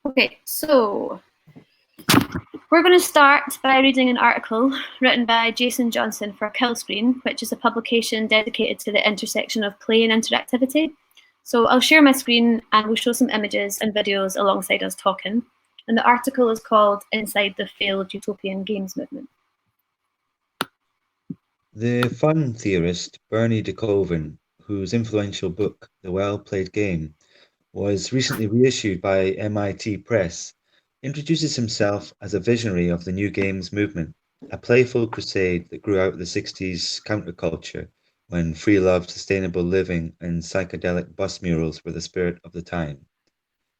Okay, so we're going to start by reading an article written by Jason Johnson for Killscreen, which is a publication dedicated to the intersection of play and interactivity. So I'll share my screen and we'll show some images and videos alongside us talking. And the article is called Inside the Failed Utopian Games Movement. The fun theorist Bernie de Koven, whose influential book, The Well-Played Game, was recently reissued by MIT Press, introduces himself as a visionary of the new games movement, a playful crusade that grew out of the 60s counterculture when free love, sustainable living, and psychedelic bus murals were the spirit of the time.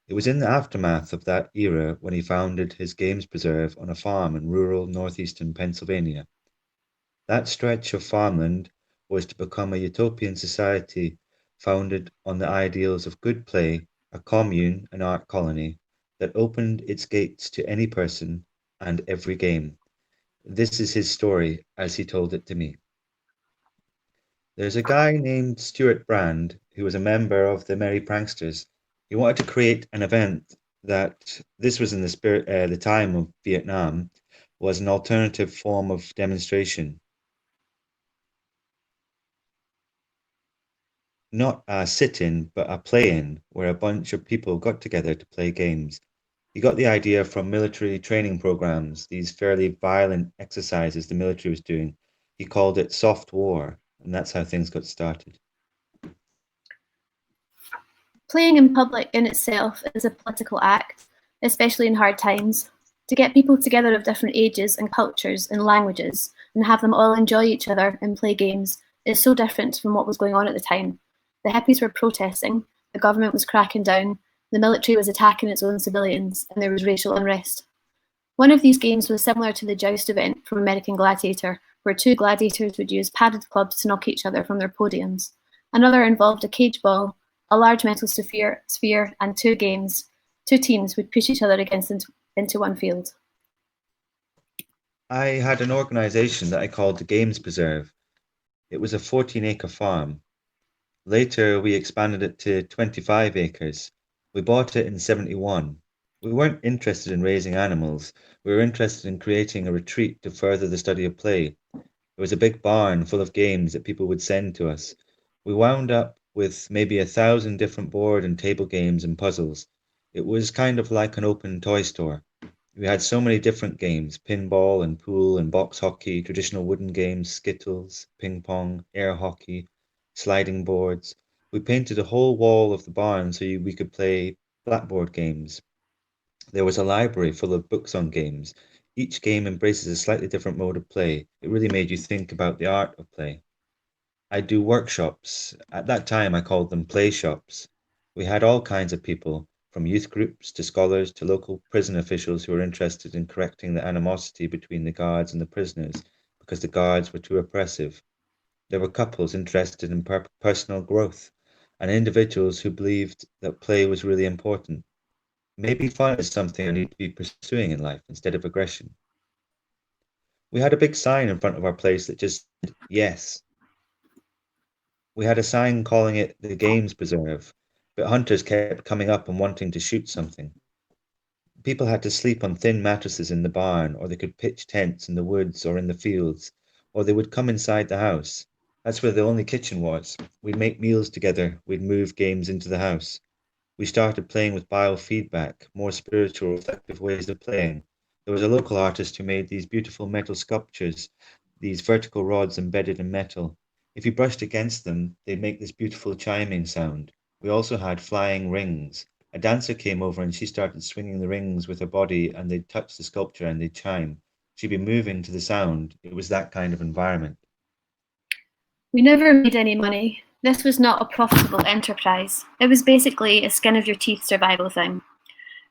It was in the aftermath of that era when he founded his games preserve on a farm in rural northeastern Pennsylvania. That stretch of farmland was to become a utopian society founded on the ideals of good play, a commune, an art colony that opened its gates to any person and every game. This is his story as he told it to me. There's a guy named Stuart Brand who was a member of the Merry Pranksters. He wanted to create an event that this was in the time of Vietnam was an alternative form of demonstration. Not a sit-in, but a play-in, where a bunch of people got together to play games. He got the idea from military training programs, these fairly violent exercises the military was doing. He called it soft war, and that's how things got started. Playing in public in itself is a political act, especially in hard times. To get people together of different ages and cultures and languages and have them all enjoy each other and play games is so different from what was going on at the time. The hippies were protesting, the government was cracking down, the military was attacking its own civilians, and there was racial unrest. One of these games was similar to the joust event from American Gladiator, where two gladiators would use padded clubs to knock each other from their podiums. Another involved a cage ball, a large metal sphere, and two games. Two teams would push each other into one field. I had an organization that I called the Games Preserve. It was a 14-acre farm. Later, we expanded it to 25 acres. We bought it in 71. We weren't interested in raising animals. We were interested in creating a retreat to further the study of play. It was a big barn full of games that people would send to us. We wound up with maybe 1,000 different board and table games and puzzles. It was kind of like an open toy store. We had so many different games, pinball and pool and box hockey, traditional wooden games, skittles, ping pong, air hockey, sliding boards. We painted a whole wall of the barn so we could play blackboard games. There was a library full of books on games. Each game embraces a slightly different mode of play. It really made you think about the art of play. I do workshops. At that time, I called them play shops. We had all kinds of people, from youth groups to scholars to local prison officials who were interested in correcting the animosity between the guards and the prisoners because the guards were too oppressive. There were couples interested in personal growth and individuals who believed that play was really important. Maybe fun is something I need to be pursuing in life instead of aggression. We had a big sign in front of our place that just said yes. We had a sign calling it the Games Preserve, but hunters kept coming up and wanting to shoot something. People had to sleep on thin mattresses in the barn, or they could pitch tents in the woods or in the fields, or they would come inside the house. That's where the only kitchen was. We'd make meals together, we'd move games into the house. We started playing with biofeedback, more spiritual, reflective ways of playing. There was a local artist who made these beautiful metal sculptures, these vertical rods embedded in metal. If you brushed against them, they'd make this beautiful chiming sound. We also had flying rings. A dancer came over and she started swinging the rings with her body, and they'd touch the sculpture and they'd chime. She'd be moving to the sound. It was that kind of environment. We never made any money. This was not a profitable enterprise. It was basically a skin of your teeth survival thing.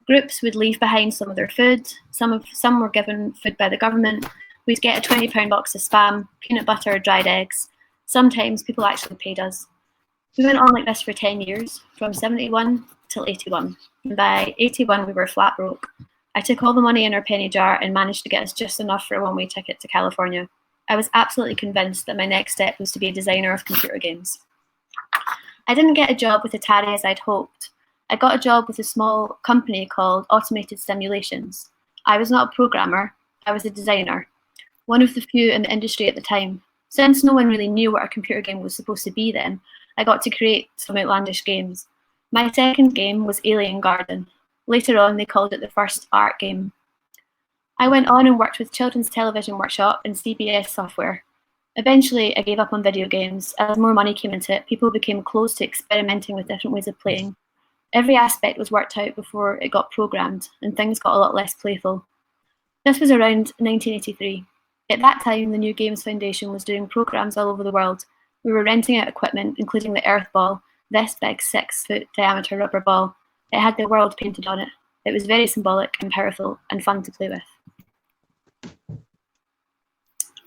Groups would leave behind some of their food. Some were given food by the government. We'd get a £20 box of spam, peanut butter, dried eggs. Sometimes people actually paid us. We went on like this for 10 years, from 71 till 81. And by 81, we were flat broke. I took all the money in our penny jar and managed to get us just enough for a one-way ticket to California. I was absolutely convinced that my next step was to be a designer of computer games. I didn't get a job with Atari as I'd hoped, I got a job with a small company called Automated Simulations. I was not a programmer, I was a designer, one of the few in the industry at the time. Since no one really knew what a computer game was supposed to be then, I got to create some outlandish games. My second game was Alien Garden. Later on, they called it the first art game. I went on and worked with Children's Television Workshop and CBS Software. Eventually, I gave up on video games. As more money came into it, people became close to experimenting with different ways of playing. Every aspect was worked out before it got programmed, and things got a lot less playful. This was around 1983. At that time, the New Games Foundation was doing programs all over the world. We were renting out equipment, including the Earth Ball, this big 6-foot diameter rubber ball. It had the world painted on it. It was very symbolic and powerful and fun to play with.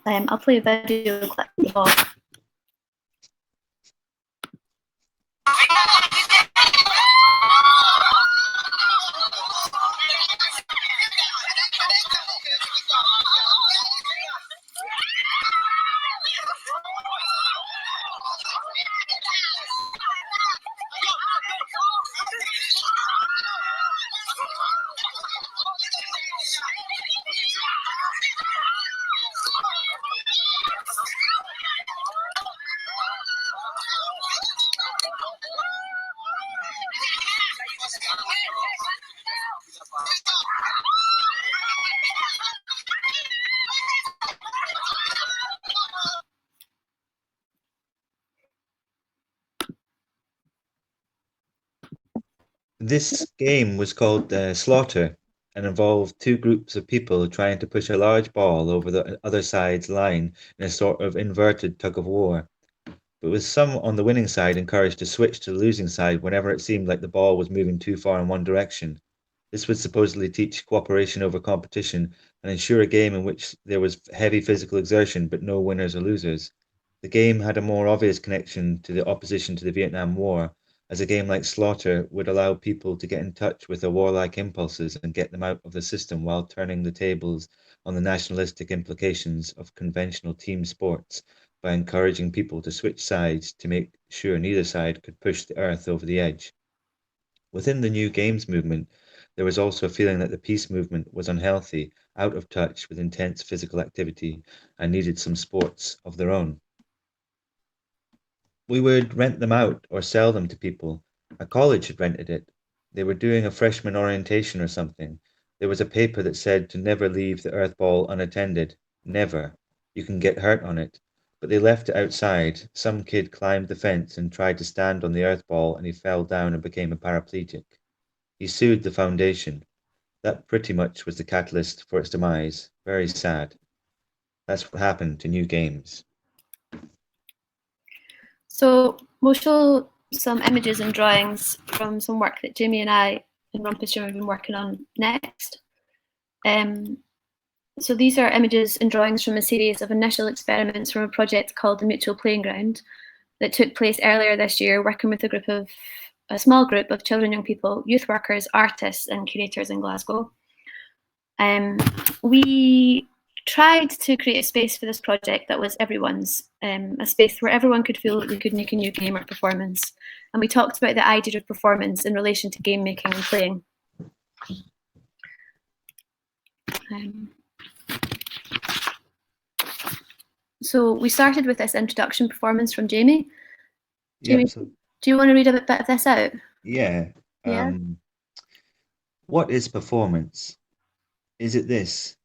I'll play a video clip of the ball. This game was called Slaughter and involved two groups of people trying to push a large ball over the other side's line in a sort of inverted tug of war. But with some on the winning side encouraged to switch to the losing side whenever it seemed like the ball was moving too far in one direction. This would supposedly teach cooperation over competition and ensure a game in which there was heavy physical exertion but no winners or losers. The game had a more obvious connection to the opposition to the Vietnam War, as a game like Slaughter would allow people to get in touch with their warlike impulses and get them out of the system while turning the tables on the nationalistic implications of conventional team sports by encouraging people to switch sides to make sure neither side could push the earth over the edge. Within the New Games movement, there was also a feeling that the peace movement was unhealthy, out of touch with intense physical activity, and needed some sports of their own. We would rent them out or sell them to people. A college had rented it. They were doing a freshman orientation or something. There was a paper that said to never leave the earth ball unattended. Never. You can get hurt on it. But they left it outside. Some kid climbed the fence and tried to stand on the earth ball and he fell down and became a paraplegic. He sued the foundation. That pretty much was the catalyst for its demise. Very sad. That's what happened to New Games. So we'll show some images and drawings from some work that Jamie and I in Rumpus Room have been working on next. So these are images and drawings from a series of initial experiments from a project called the Mutual Playing Ground that took place earlier this year, working with a small group of children, young people, youth workers, artists and curators in Glasgow. We tried to create a space for this project that was everyone's, a space where everyone could feel that they could make a new game or performance. And we talked about the idea of performance in relation to game making and playing. So we started with this introduction performance from Jamie. Jamie, do you want to read a bit of this out? Yeah. What is performance? Is it this?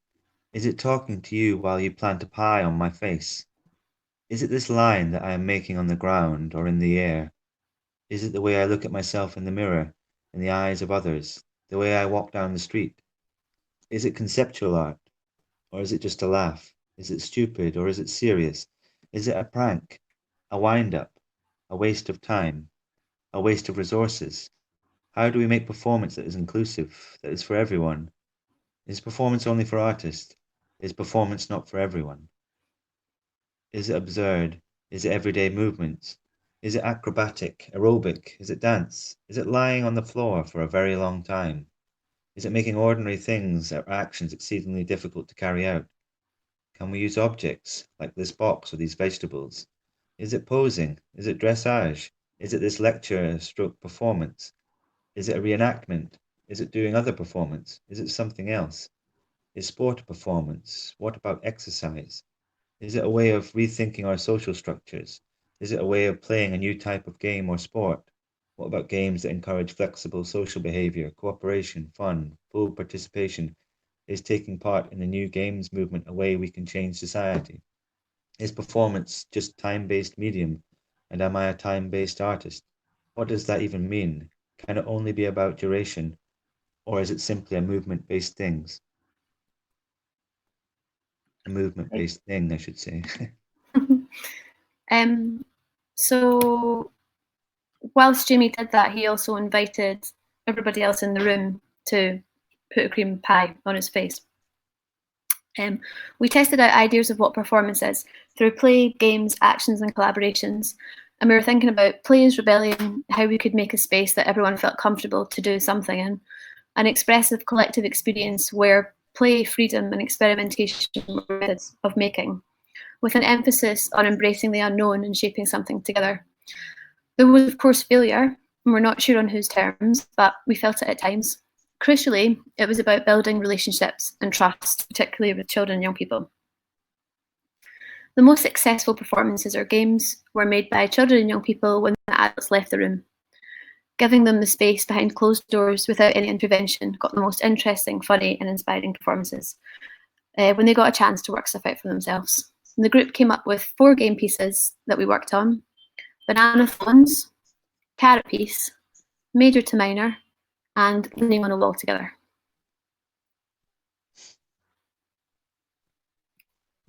Is it talking to you while you plant a pie on my face? Is it this line that I am making on the ground or in the air? Is it the way I look at myself in the mirror, in the eyes of others, the way I walk down the street? Is it conceptual art? Or is it just a laugh? Is it stupid or is it serious? Is it a prank, a wind-up, a waste of time, a waste of resources? How do we make performance that is inclusive, that is for everyone? Is performance only for artists? Is performance not for everyone? Is it absurd? Is it everyday movements? Is it acrobatic, aerobic? Is it dance? Is it lying on the floor for a very long time? Is it making ordinary things or actions exceedingly difficult to carry out? Can we use objects like this box or these vegetables? Is it posing? Is it dressage? Is it this lecture stroke performance? Is it a reenactment? Is it doing other performance? Is it something else? Is sport a performance? What about exercise? Is it a way of rethinking our social structures? Is it a way of playing a new type of game or sport? What about games that encourage flexible social behavior, cooperation, fun, full participation? Is taking part in the new games movement a way we can change society? Is performance just time-based medium? And am I a time-based artist? What does that even mean? Can it only be about duration? Or is it simply a movement-based things? A movement-based thing, I should say. So whilst Jamie did that, he also invited everybody else in the room to put a cream pie on his face. We tested out ideas of what performance is through play, games, actions, and collaborations. And we were thinking about play as rebellion, how we could make a space that everyone felt comfortable to do something in, an expressive collective experience where play, freedom, and experimentation were methods of making, with an emphasis on embracing the unknown and shaping something together. There was, of course, failure, and we're not sure on whose terms, but we felt it at times. Crucially, it was about building relationships and trust, particularly with children and young people. The most successful performances or games were made by children and young people when the adults left the room. Giving them the space behind closed doors without any intervention got the most interesting, funny, and inspiring performances when they got a chance to work stuff out for themselves. And the group came up with 4 game pieces that we worked on: banana phones, carrot piece, major to minor, and leaning on a wall together.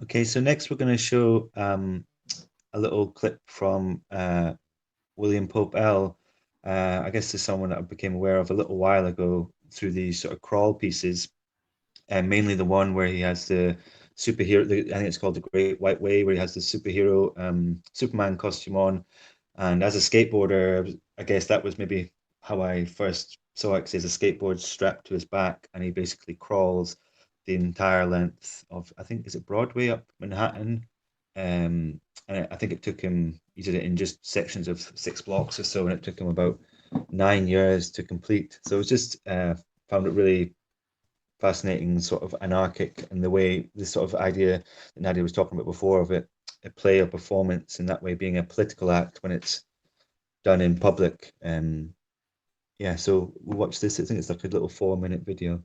Okay, so next we're going to show a little clip from William Pope L. I guess there's someone that I became aware of a little while ago through these sort of crawl pieces, and mainly the one where he has the superhero, I think it's called The Great White Way, where he has the superhero Superman costume on. And as a skateboarder, I guess that was maybe how I first saw it, because he has a skateboard strapped to his back and he basically crawls the entire length of, I think, is it Broadway up Manhattan? And I think it took him, he did it in just sections of 6 blocks or so, and it took him about 9 years to complete. So it was just, found it really fascinating, sort of anarchic, and the way, this sort of idea that Nadia was talking about before of it, a play or performance in that way being a political act when it's done in public. Yeah, so we'll watch this. I think it's like a little 4-minute video.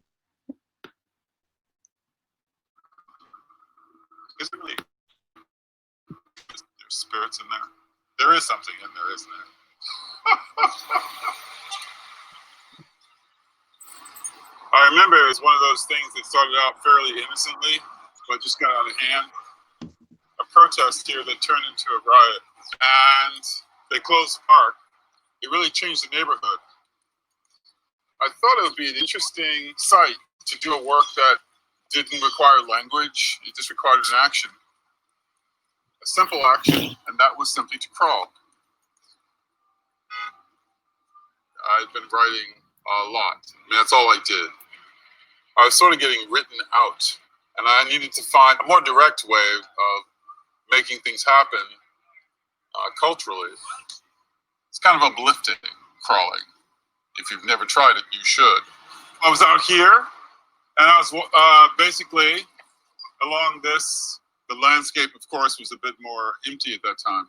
Is it really? There's spirits in there. There is something in there, isn't there? I remember it was one of those things that started out fairly innocently, but just got out of hand. A protest here that turned into a riot, and they closed the park. It really changed the neighborhood. I thought it would be an interesting site to do a work that didn't require language. It just required an action, a simple action, and that was simply to crawl. I've been writing a lot. I mean, that's all I did. I was sort of getting written out, and I needed to find a more direct way of making things happen culturally. It's kind of uplifting, crawling. If you've never tried it, you should. I was out here, and I was basically along this. The landscape, of course, was a bit more empty at that time.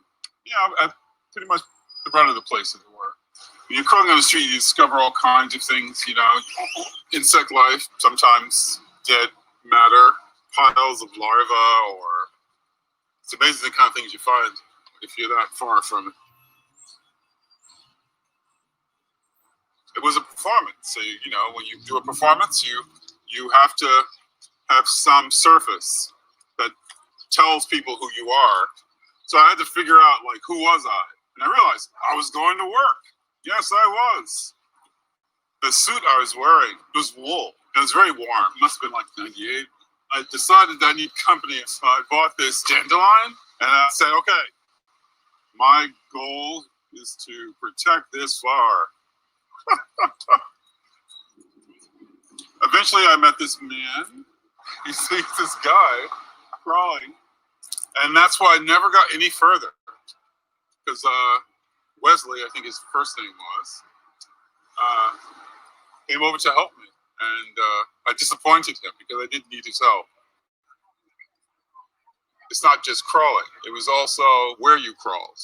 I pretty much the run of the place, as it were. When you're crawling on the street, you discover all kinds of things, insect life, sometimes dead matter, piles of larvae, or it's amazing the kind of things you find if you're that far from it. It was a performance. So, when you do a performance, you have to have some surface that tells people who you are. So I had to figure out, who was I? And I realized I was going to work. Yes, I was. The suit I was wearing was wool. It was very warm. It must have been 98. I decided I need company, so I bought this dandelion, and I said, okay, my goal is to protect this flower. Eventually, I met this man. He sees this guy crawling, and that's why I never got any further. Because Wesley, I think his first name was, came over to help me. And I disappointed him because I didn't need his help. It's not just crawling. It was also where you crawled.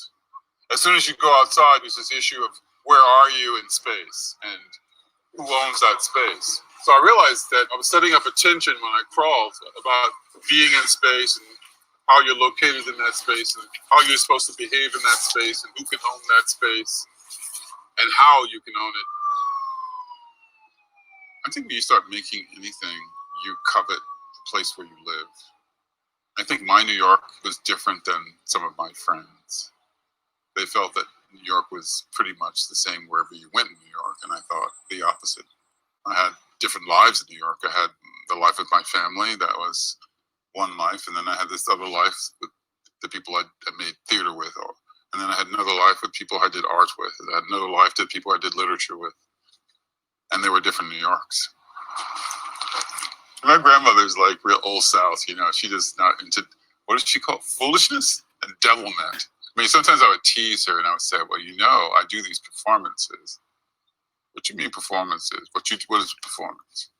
As soon as you go outside, there's this issue of where are you in space and who owns that space. So I realized that I was setting up a tension when I crawled about being in space and how you're located in that space and how you're supposed to behave in that space and who can own that space and how you can own it. I think when you start making anything, you covet the place where you live. I think my New York was different than some of my friends. They felt that New York was pretty much the same wherever you went in New York, and I thought the opposite. I had different lives in New York. I had the life with my family, that was one life, and then I had this other life with the people I made theater with, and then I had another life with people I did art with, and I had another life with people I did literature with, and they were different New Yorks. My grandmother's like real old South, you know, she just not into, what does she call it? Foolishness and devilment. I mean, sometimes I would tease her and I would say, well, you know, I do these performances. What you mean performances? What is a performance?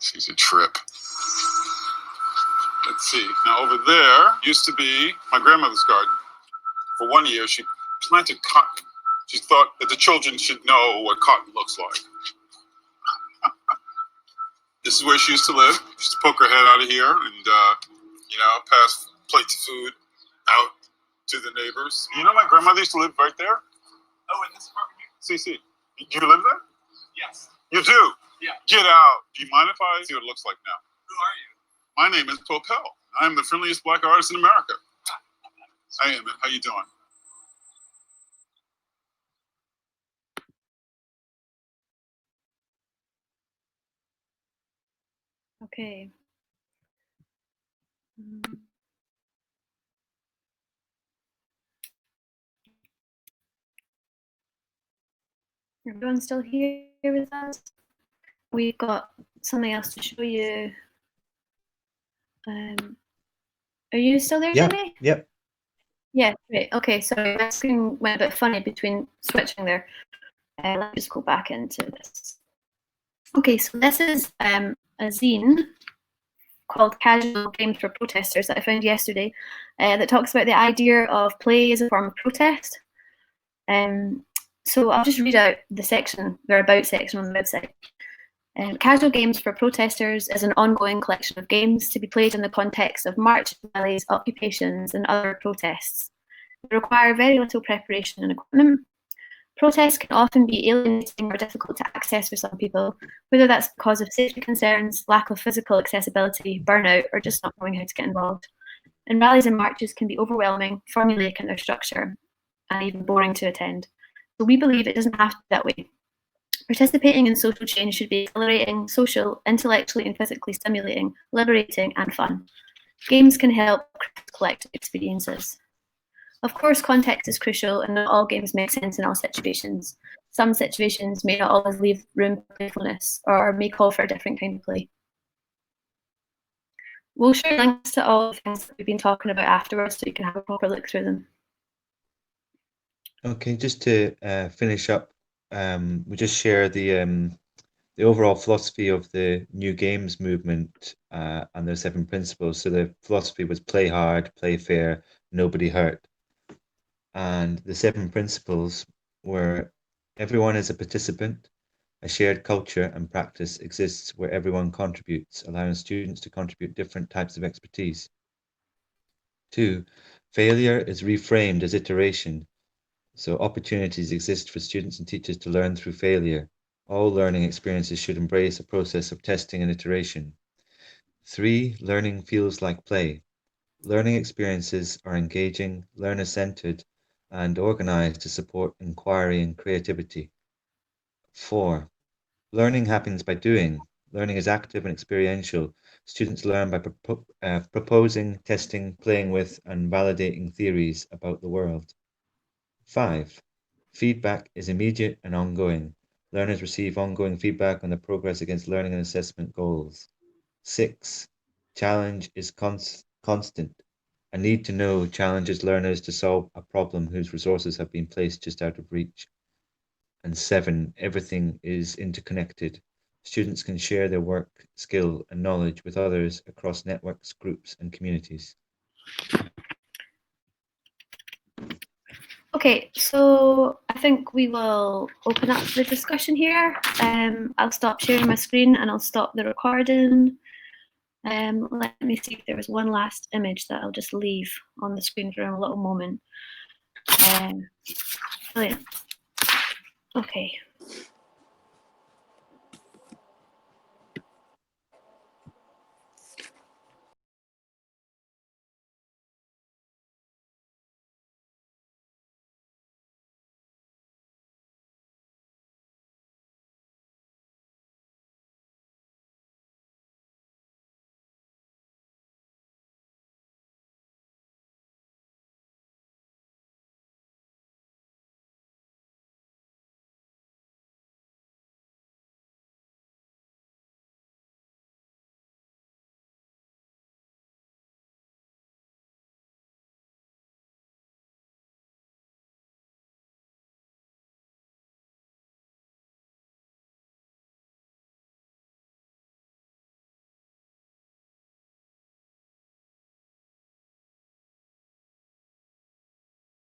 She's a trip. Let's see. Now over there used to be my grandmother's garden. For 1 year, she planted cotton. She thought that the children should know what cotton looks like. This is where she used to live. She used to poke her head out of here and, you know, pass plates of food out to the neighbors. You know, my grandmother used to live right there. Oh, in this apartment here? CC. Do you live there? Yes. You do? Yeah. Get out. Do you mind if I see what it looks like now? Who are you? My name is Popel. I am the friendliest black artist in America. I am. How you doing? Okay. Everyone still here with us? We've got something else to show you. Are you still there, Jamie? Yep. Yeah, great. Okay, sorry, my screen went a bit funny between switching there. Let me just go back into this. Okay, so this is a zine called Casual Games for Protesters that I found yesterday that talks about the idea of play as a form of protest. So I'll just read out the section, their about section on the website. Casual Games for Protesters is an ongoing collection of games to be played in the context of marches, rallies, occupations, and other protests. They require very little preparation and equipment. Protests can often be alienating or difficult to access for some people, whether that's because of safety concerns, lack of physical accessibility, burnout, or just not knowing how to get involved. And rallies and marches can be overwhelming, formulaic in their structure, and even boring to attend. So we believe it doesn't have to be that way. Participating in social change should be exhilarating, social, intellectually and physically stimulating, liberating, and fun. Games can help collective experiences. Of course, context is crucial, and not all games make sense in all situations. Some situations may not always leave room for playfulness, or may call for a different kind of play. We'll share links to all the things that we've been talking about afterwards so you can have a proper look through them. Okay, just to finish up, we just share the overall philosophy of the New Games movement and their 7 principles. So the philosophy was play hard, play fair, nobody hurt. And the 7 principles were everyone is a participant, a shared culture and practice exists where everyone contributes, allowing students to contribute different types of expertise. 2, failure is reframed as iteration. So opportunities exist for students and teachers to learn through failure. All learning experiences should embrace a process of testing and iteration. 3, learning feels like play. Learning experiences are engaging, learner-centered, and organized to support inquiry and creativity. 4, learning happens by doing. Learning is active and experiential. Students learn by proposing, testing, playing with, and validating theories about the world. 5, feedback is immediate and ongoing. Learners receive ongoing feedback on their progress against learning and assessment goals. 6, challenge is constant. A need to know challenges learners to solve a problem whose resources have been placed just out of reach. And 7, everything is interconnected. Students can share their work, skill, and knowledge with others across networks, groups, and communities. Okay, so I think we will open up the discussion here. I'll stop sharing my screen and I'll stop the recording. Let me see if there was one last image that I'll just leave on the screen for a little moment. Brilliant. Okay.